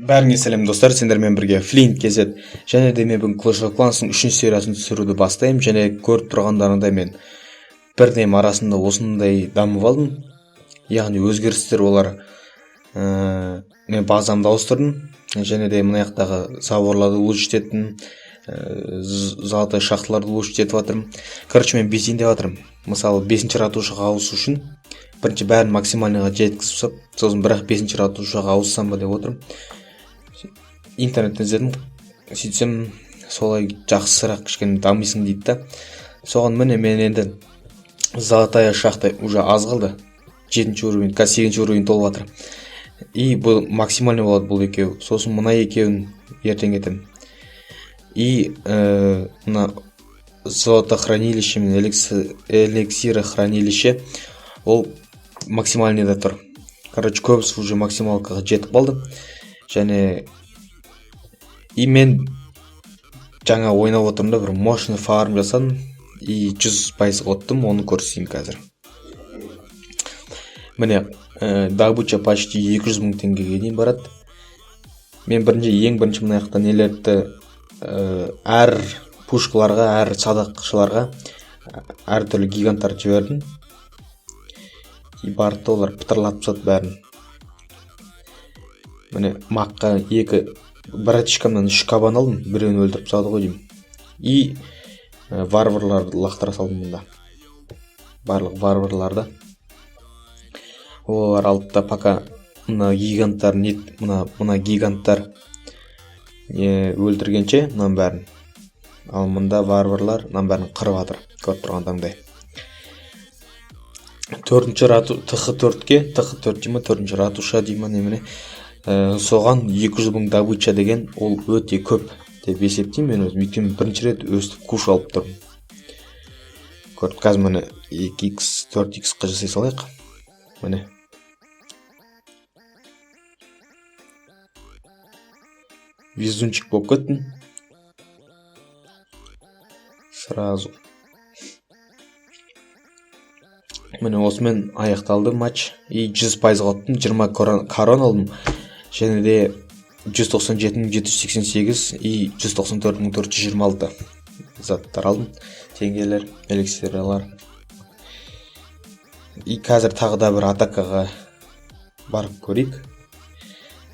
Бәріңе сәлем достар, сендермен бірге Flint кезет және де мен бүгін Clash of Clans'ың 3-ші сериясын түсіруді бастаймын және көріп тұрғандарыңдай мен бірден арасында осындай дамып алдым. Яғни өзгерістер олар мен базамды ауыстырдым және де мына жақтағы заворларды улучшить еттім, золотой шахталарды улучшить етіп жатырмын. Короче, мен бесейін деп жатырмын. Мысалы 5-ші ратушаға ауысу үшін бірінші бәрін максимальныйға жеткізіп, сосын бірақ 5-ші ратушаға ауыссам ба деп отырмын. Интернеттен іздедім, сөйтсем солай жақсырақ кішкене дамисың дейді да. Соған міне мен енді золотая шахта уже аз қалды. 7-ші уровень, 8-ші уровень толып жатыр. И бұл максимальный болады бұл екеу. Сосын мына екеуін ертең етем. И мына золотохранилище мен эликсирохранилище ол максимальныйда тұр. Короче, көбісі уже максималкаға жетіп қалды. Және и мен жаңа ойнап отырмын да, бір мощный фарм жасадым и 100% оттым, оны көрсетейін қазір. Міне, добыча почти 200 000 теңгеге дейін барады. Мен ең бірінші мына жақта нелерді әр пушкаларға, әр садақшыларға әртүрлі гиганттар жібердім. И барды олар пытырлап тастады бәрін. Міне маққа бір очкамнан 3 кабан алдым, біреуін өлтіріп тастады ғой деймін. И варварларды лақтыра салдым мұнда. Барлық варварларды. Олар алдыда пока мына гиганттар өлтіргенше мынан бәрін. Ал мұнда варварлар мынан бәрін қырып жатыр, көріп тұрғандағындай. 4-ші ратуша деймін немене. Соған 200 000 добыча деген ол өте көп деп есептеймін мен өзім. Өйткені бірінші рет өстіп куш алып тұрмын. Көріп, қазір міне 2x, 4x-қа жасай салайық. Міне. Везунчик болып кеттім. Сразу. Міне осымен аяқталды матч. И 100% қоттым, 20 корон алдым. Және де 197 788 и 194 426 заттар алдым. Теңгелер, эликсирлар. И қазір тағы да бір атакаға барып көрейік.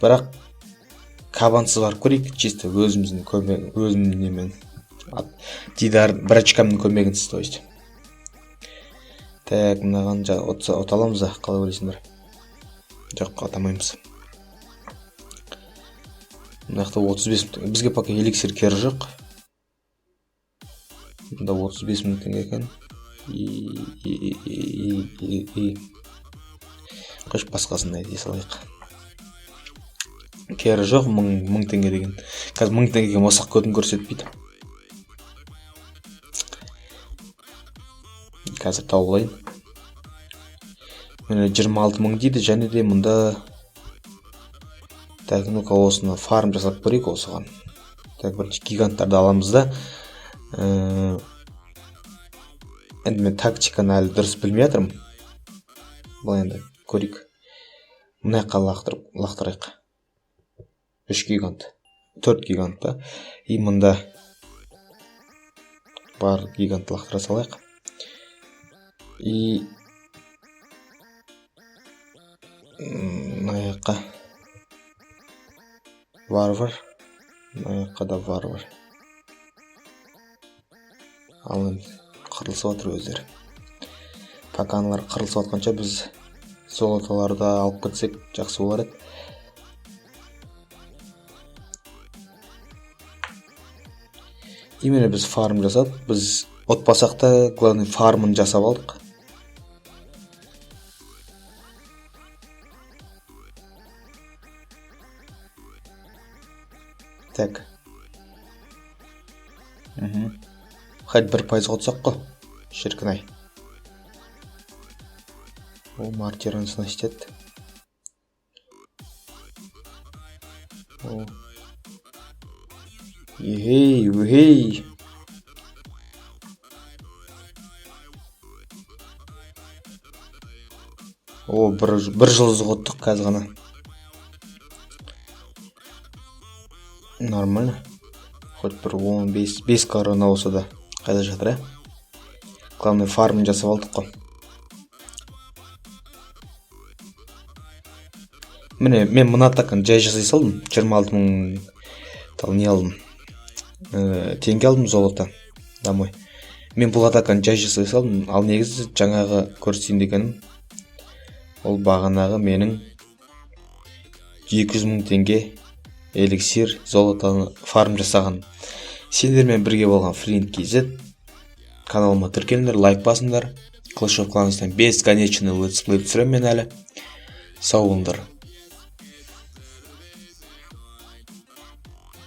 Бірақ кабансыз барып көрейік. Чисто өзімнің немен. Дидар бір очкамның көмегінсіз, то есть. Так, мынаған оталамыз да, қалай ойлайсыңдар? Жоқ, атамаймыз. Мынақты 35 000, бізге пока эликсир кері жоқ. Мұнда 35 000 теңге екен. Қош басқасын айдай салайық. Кері жоқ, 1000 теңге деген. Қазір 1000 теңгеге мосақ көтін көрсетпейді. Қазір таулайын. Мені 26 000 дейді, және де мұнда так, ну-ка осыны фарм жасап көрейік осыған. Так, бірінші гиганттарды аламыз да. Енді мен тактиканы әлі дұрыс білмей жатырмын. Бұл енді көрейік. Мына жаққа лақтырайық. 3 гигант. 4 гигант та. И мұнда бар гигант лақтыра салайық. И мына жаққа варвар. Мына жаққа да варвар. Ал енді қырылысып отыр өздері. Пока аналар қырылысып отқанша біз золоталарды алып кетсек жақсы болар еді. Именно біз фарм жасадық. Біз отпасақ та, главный фармын жасап алдық. Так. Хоть 1% қотсақ қой. Шіркін-ай. Ол мартираны снастет. Егей. О, бір жұлдыз қоттық қазір ғана. Нормально. Хоть бір 15 корона болса да қайда жатыр, Главное, фармын жасап алдық қой. Міне, мен мына атаканы жай жасай салдым. 26 мың не алдым. Теңге алдым золото домой. Мен бұл атаканы жай жасай салдым. Ал негізі жаңағы көрсетейін дегенім, ол бағанағы менің 200 мың теңге эликсир золотаны фарм жасаған. Сендермен бірге болған Flint KZ. Каналыма тіркеліңдер, лайк басыңдар. Clash of Clans'тан бесконечный летсплей түсіремін мен әлі. Сау болыңдар.